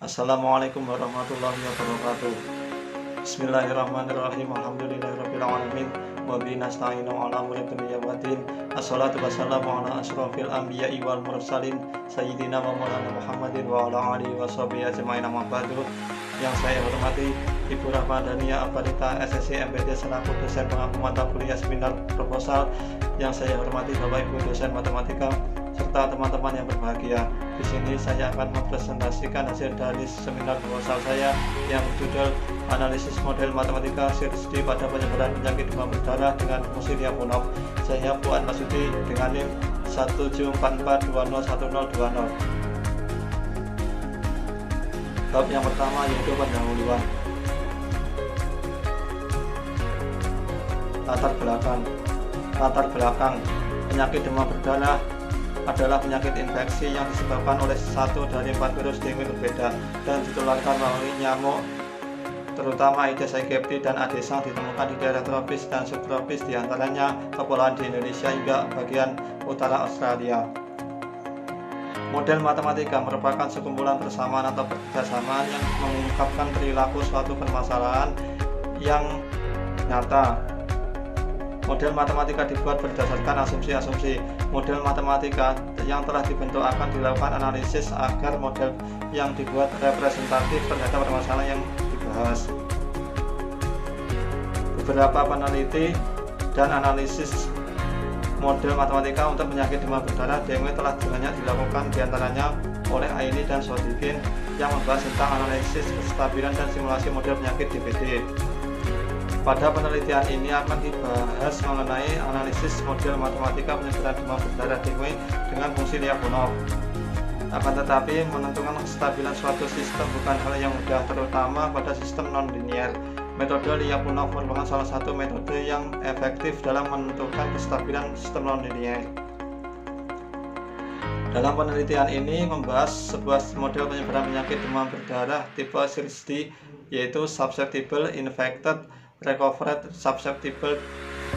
Assalamualaikum warahmatullahi wabarakatuh. Bismillahirrahmanirrahim. Alhamdulillahirabbil alamin. Wa bihi nasta'inu ala umuri dunya waddin. Assalatu wassalamu ala asyrofil anbiya'i wal mursalin sayyidina wa maulana Muhammadin wa ala alihi washabihi ajmain, amma ba'du. Yang saya hormati Ibu Rahmadania Aparita SSC MPD selaku dosen pengampu mata kuliah seminar proposal. Yang saya hormati Bapak Ibu dosen matematika serta teman-teman yang berbahagia. Di sini saya akan mempresentasikan hasil dari seminar proposal saya yang berjudul Analisis Model Matematika Series D pada Penyebaran Penyakit Demam Berdarah dengan Fungsi Lyapunov. Saya Fuad Masudi dengan NIM 17442010020. Bab yang pertama yaitu pendahuluan. Latar belakang penyakit demam berdarah adalah penyakit infeksi yang disebabkan oleh satu dari 4 virus dengue berbeda dan ditularkan melalui nyamuk, terutama Aedes aegypti dan Aedes ditemukan di daerah tropis dan subtropis, diantaranya kepulauan di Indonesia hingga bagian utara Australia. Model matematika merupakan sekumpulan persamaan atau perkerjasamaan yang mengungkapkan perilaku suatu permasalahan yang nyata. Model matematika dibuat berdasarkan asumsi-asumsi. Model matematika yang telah dibentuk akan dilakukan analisis agar model yang dibuat representatif terhadap permasalahan yang dibahas. Beberapa peneliti dan analisis model matematika untuk penyakit demam berdarah dengue telah banyak dilakukan, diantaranya oleh Aini dan Sodikin yang membahas tentang analisis kestabilan dan simulasi model penyakit DBD. Pada penelitian ini akan dibahas mengenai analisis model matematika penyebaran demam berdarah dengue dengan fungsi Lyapunov. Akan tetapi, menentukan kestabilan suatu sistem bukan hal yang mudah, terutama pada sistem non-linier. Metode Lyapunov merupakan salah satu metode yang efektif dalam menentukan kestabilan sistem non-linier. Dalam penelitian ini membahas sebuah model penyebaran penyakit demam berdarah tipe Series D, yaitu susceptible, infected, recovered, susceptible,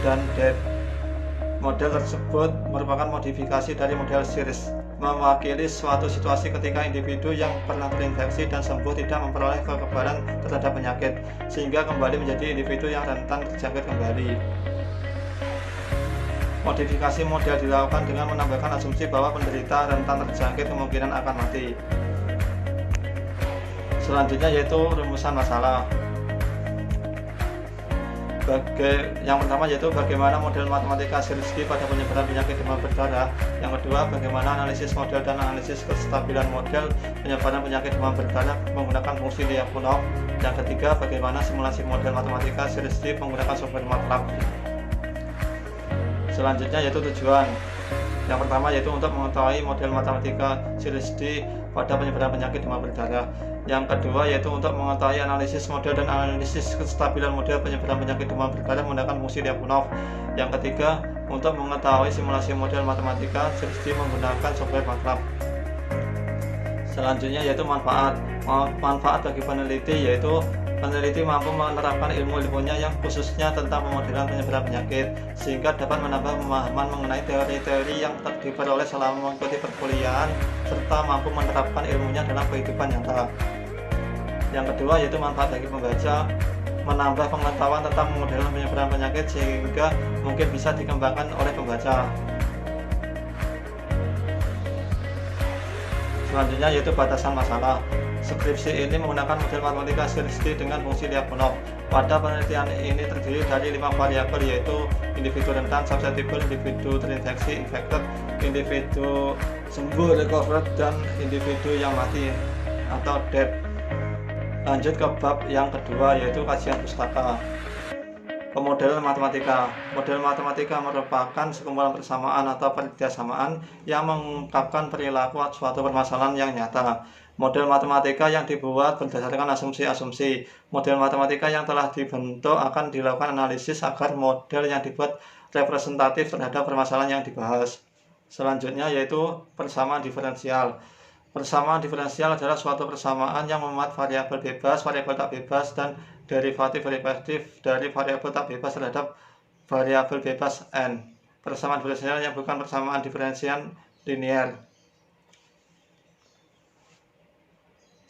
dan dead. Model tersebut merupakan modifikasi dari model Series, mewakili suatu situasi ketika individu yang pernah terinfeksi dan sembuh tidak memperoleh kekebalan terhadap penyakit, sehingga kembali menjadi individu yang rentan terjangkit kembali. Modifikasi model dilakukan dengan menambahkan asumsi bahwa penderita rentan terjangkit kemungkinan akan mati. Selanjutnya yaitu rumusan masalah. Yang pertama yaitu bagaimana model matematika Series D pada penyebaran penyakit demam berdarah. Yang kedua, bagaimana analisis model dan analisis kestabilan model penyebaran penyakit demam berdarah menggunakan fungsi Lyapunov. Yang ketiga, bagaimana simulasi model matematika Series D menggunakan software MATLAB. Selanjutnya yaitu tujuan. Yang pertama yaitu untuk mengetahui model matematika Series D pada penyebaran penyakit demam berdarah. Yang kedua yaitu untuk mengetahui analisis model dan analisis kestabilan model penyebaran penyakit demam berdarah menggunakan fungsi Lyapunov. Yang ketiga, untuk mengetahui simulasi model matematika Series D menggunakan software MATLAB. Selanjutnya yaitu manfaat. Manfaat bagi peneliti yaitu peneliti mampu menerapkan ilmu-ilmunya yang khususnya tentang pemodelan penyebaran penyakit, sehingga dapat menambah pemahaman mengenai teori-teori yang diperoleh selama mengikuti perkuliahan, serta mampu menerapkan ilmunya dalam kehidupan nyata. Yang kedua yaitu manfaat bagi pembaca, menambah pengetahuan tentang pemodelan penyebaran penyakit sehingga mungkin bisa dikembangkan oleh pembaca. Selanjutnya yaitu batasan masalah. Skripsi ini menggunakan model matematika Series D dengan fungsi Lyapunov. Pada penelitian ini terdiri dari 5 variabel yaitu individu rentan, susceptible, individu terinfeksi, infected, individu sembuh, recovered, dan individu yang mati atau dead. Lanjut ke bab yang kedua yaitu kajian pustaka. Pemodelan matematika. Model matematika merupakan sekumpulan persamaan atau perkerjasamaan yang mengungkapkan perilaku suatu permasalahan yang nyata. Model matematika yang dibuat berdasarkan asumsi-asumsi. Model matematika yang telah dibentuk akan dilakukan analisis agar model yang dibuat representatif terhadap permasalahan yang dibahas. Selanjutnya yaitu persamaan diferensial. Persamaan diferensial adalah suatu persamaan yang memuat variabel bebas, variabel tak bebas, dan derivatif dari variabel tak bebas terhadap variabel bebas n. Persamaan diferensial yang bukan persamaan diferensial linear.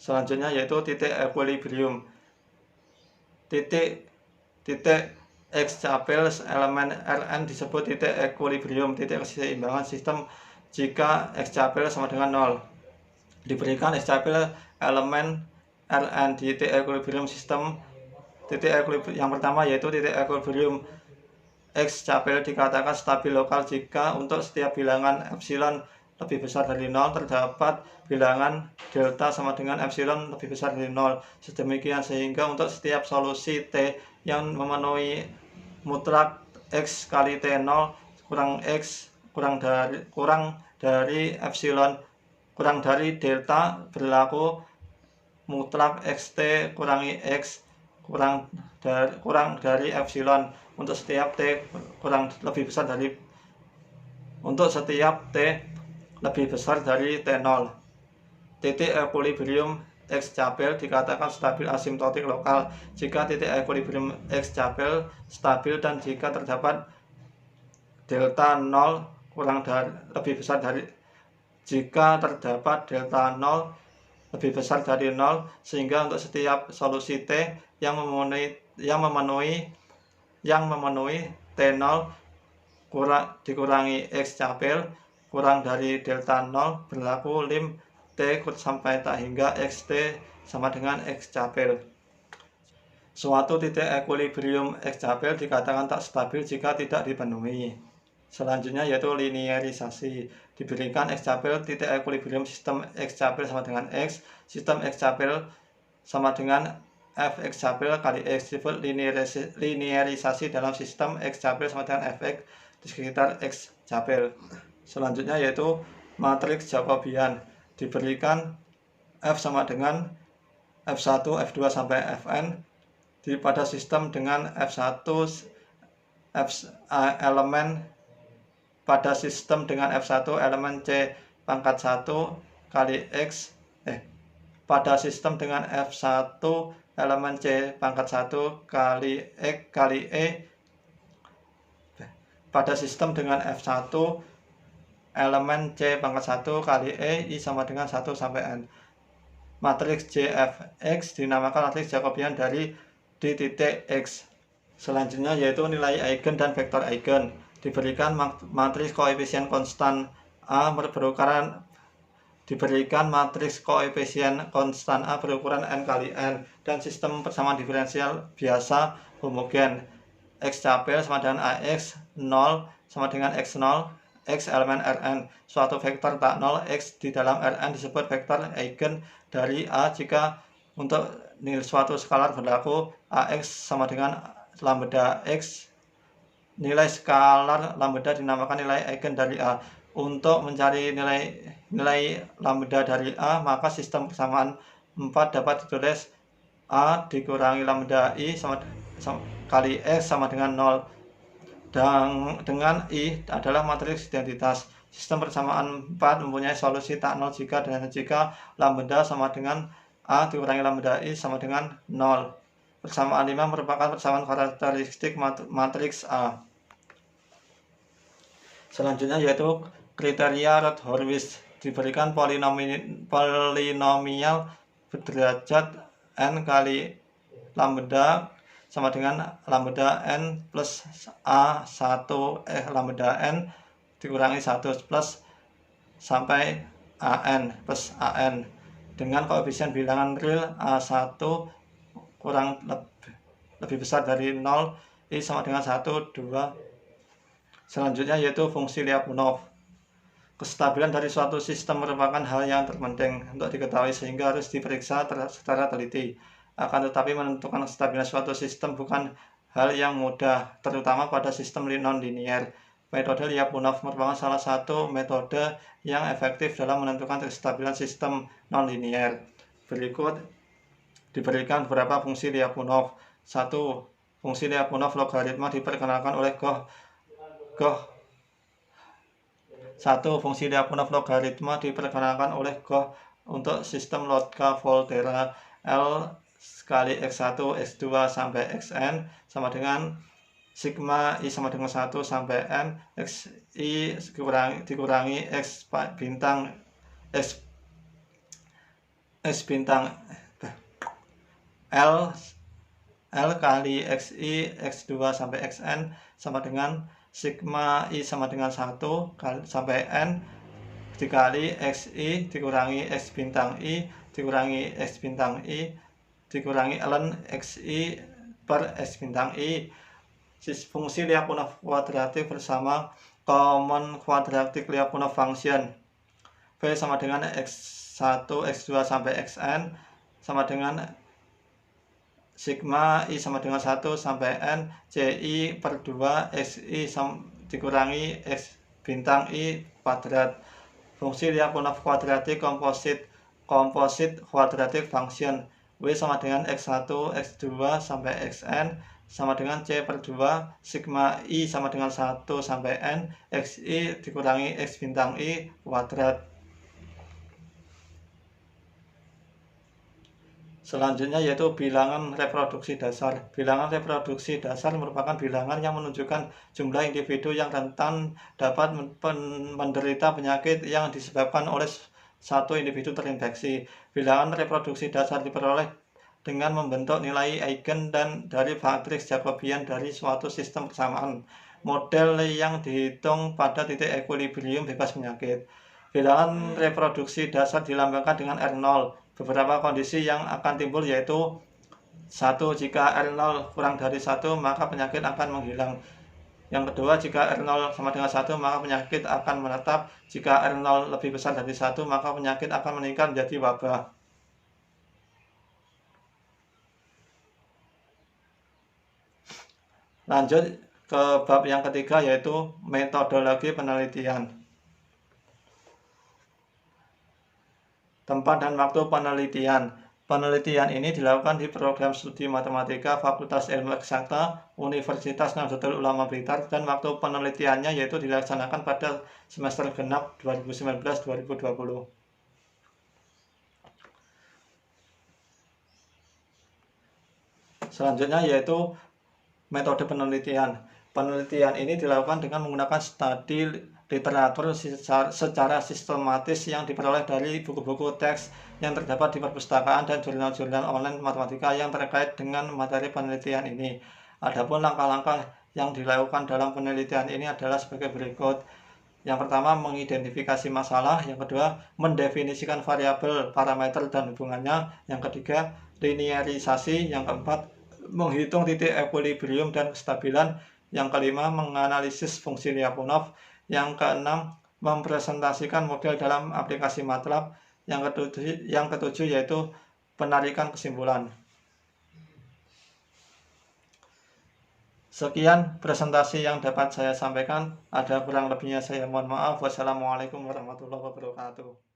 Selanjutnya yaitu titik equilibrium. Titik X capil elemen Rn disebut titik equilibrium, titik keseimbangan sistem jika X capil sama dengan 0. Diberikan X capil elemen Rn di titik equilibrium sistem. Titik equilibrium yang pertama yaitu titik equilibrium X capil dikatakan stabil lokal jika untuk setiap bilangan epsilon lebih besar dari 0 terdapat bilangan delta sama dengan epsilon lebih besar dari 0. Sedemikian sehingga untuk setiap solusi T yang memenuhi mutlak X kali T0 kurang X kurang dari epsilon kurang dari delta berlaku mutlak XT kurangi X kurang dari epsilon untuk setiap T lebih besar dari T0. Titik equilibrium X capil dikatakan stabil asimptotik lokal jika titik equilibrium X capil stabil dan jika terdapat delta 0 lebih besar dari delta 0 sehingga untuk setiap solusi T yang memenuhi T0 dikurangi X capil kurang dari delta 0 berlaku lim T sampai tak hingga XT sama dengan X capil. Suatu titik equilibrium X capil dikatakan tak stabil jika tidak dipenuhi. Selanjutnya yaitu linearisasi. Diberikan X capil titik equilibrium sistem X capil sama dengan X, sistem X capil sama dengan Fx capil kali X, disebut linearisasi dalam sistem X capil sama dengan Fx di sekitar X capil. Selanjutnya yaitu matriks Jacobian. Diberikan F sama dengan F1, F2 sampai Fn pada sistem dengan F1 elemen pada sistem dengan F1 elemen C pangkat 1 kali X pada sistem dengan F1 elemen C pangkat 1 kali X kali E pada sistem dengan F1 elemen C pangkat 1 kali E I sama dengan 1 sampai N. Matriks JFX dinamakan matriks Jacobian di titik X. Selanjutnya yaitu nilai eigen dan vektor eigen. Diberikan matriks koefisien konstan A berukuran N kali N dan sistem persamaan diferensial biasa homogen. X capil sama dengan AX 0 sama dengan X0 X elemen Rn. Suatu vektor tak 0 X di dalam Rn disebut vektor eigen dari A jika untuk nilai suatu skalar berlaku AX sama dengan lambda X. Nilai skalar lambda dinamakan nilai eigen dari A. Untuk mencari nilai lambda dari A, maka sistem persamaan 4 dapat ditulis A dikurangi lambda I kali X sama dengan 0. Dan dengan I adalah matriks identitas. Sistem persamaan 4 mempunyai solusi tak 0 jika dan jika lambda sama dengan A dikurangi lambda I sama dengan 0. Persamaan 5 merupakan persamaan karakteristik matriks A. Selanjutnya yaitu kriteria Roth-Horowitz. Diberikan polinomial berderajat N kali lambda sama dengan lambda N plus A1 lambda N dikurangi 1 plus sampai AN plus AN dengan koefisien bilangan real A1 kurang lebih besar dari 0 I sama dengan 1, 2. Selanjutnya yaitu fungsi Lyapunov. Kestabilan dari suatu sistem merupakan hal yang terpenting untuk diketahui sehingga harus diperiksa secara teliti. Akan tetapi menentukan kestabilan suatu sistem bukan hal yang mudah, terutama pada sistem non-linier. Metode Lyapunov merupakan salah satu metode yang efektif dalam menentukan kestabilan sistem non-linier. Berikut diberikan beberapa fungsi Lyapunov. 1. Fungsi Lyapunov logaritma diperkenalkan oleh Goh. 1. Fungsi Lyapunov logaritma diperkenalkan oleh Goh untuk sistem Lotka-Volterra. L kali X1, X2 sampai Xn sama dengan sigma I sama dengan 1 sampai N Xi dikurangi X bintang X X bintang L kali XI X2 sampai XN sama dengan sigma I sama dengan 1 sampai N dikali XI dikurangi X bintang I dikurangi X bintang I dikurangi ln XI per X bintang I. Fungsi Lyapunov kuadratik bersama common quadratic Lyapunov function V sama dengan X1 X2 sampai Xn sama dengan sigma I sama dengan 1 sampai N CI per 2 XI dikurangi X bintang I kuadrat. Fungsi Lyapunov kuadratik composite quadratic function W sama dengan X1 X2 sampai Xn sama dengan C per 2 sigma I sama dengan 1 sampai N XI dikurangi X bintang I kuadrat. Selanjutnya yaitu bilangan reproduksi dasar. Bilangan reproduksi dasar merupakan bilangan yang menunjukkan jumlah individu yang rentan dapat menderita penyakit yang disebabkan oleh satu individu terinfeksi. Bilangan reproduksi dasar diperoleh dengan membentuk nilai eigen dan dari matriks Jacobian dari suatu sistem persamaan. Model yang dihitung pada titik equilibrium bebas penyakit. Bilangan reproduksi dasar dilambangkan dengan R0. Beberapa kondisi yang akan timbul yaitu 1. Jika R0 kurang dari 1 maka penyakit akan menghilang. Yang kedua, jika R0 sama dengan 1 maka penyakit akan menetap. Jika R0 lebih besar dari 1 maka penyakit akan meningkat menjadi wabah. Lanjut ke bab yang ketiga yaitu metodologi penelitian. Tempat dan waktu penelitian. Penelitian ini dilakukan di program studi matematika Fakultas Ilmu Eksakta Universitas Nahdlatul Ulama Blitar dan waktu penelitiannya yaitu dilaksanakan pada semester genap 2019-2020. Selanjutnya yaitu metode penelitian. Penelitian ini dilakukan dengan menggunakan studi literatur secara sistematis yang diperoleh dari buku-buku teks yang terdapat di perpustakaan dan jurnal-jurnal online matematika yang terkait dengan materi penelitian ini. Adapun langkah-langkah yang dilakukan dalam penelitian ini adalah sebagai berikut. Yang pertama, mengidentifikasi masalah. Yang kedua, mendefinisikan variabel, parameter, dan hubungannya. Yang ketiga, linearisasi. Yang keempat, menghitung titik equilibrium dan kestabilan. Yang kelima, menganalisis fungsi Lyapunov. Yang keenam, mempresentasikan model dalam aplikasi MATLAB. Yang ketujuh yaitu penarikan kesimpulan. Sekian presentasi yang dapat saya sampaikan. Ada kurang lebihnya saya mohon maaf. Wassalamualaikum warahmatullahi wabarakatuh.